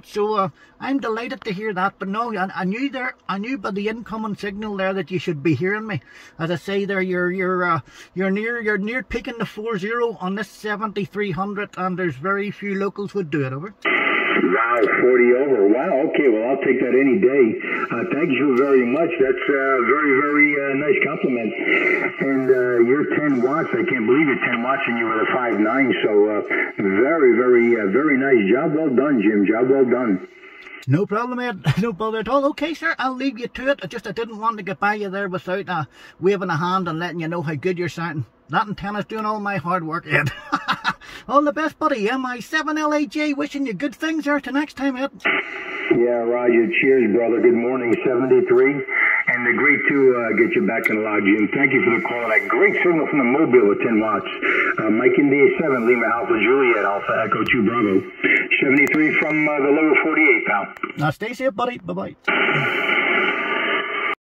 So I'm delighted to hear that, but no, I knew by the incoming signal there that you should be hearing me. As I say there, you're near peaking the 40 on this 7300, and there's very few locals would do it. Over. Wow, 40 over. Wow, okay, well, I'll take that any day. Thank you very much. That's a very nice compliment. And you're 10 watts. I can't believe you're 10 watts and you were the 5.9. So very nice. Job well done, Jim. Job well done. No problem, Ed. No bother at all. Okay, sir, I'll leave you to it. I didn't want to get by you there without waving a hand and letting you know how good you're sounding. That antenna's doing all my hard work, Ed. All the best, buddy. MI7LAJ wishing you good things there till next time, Ed. Yeah, Roger. Cheers, brother. Good morning, 73. And great to get you back in the log, Jim. Thank you for the call. That great signal from the Mobile at 10 watts. Mike India 7, Lima Alpha Juliet, Alpha Echo 2 Bravo. 73 from the lower 48, pal. Now stay safe, buddy. Bye-bye.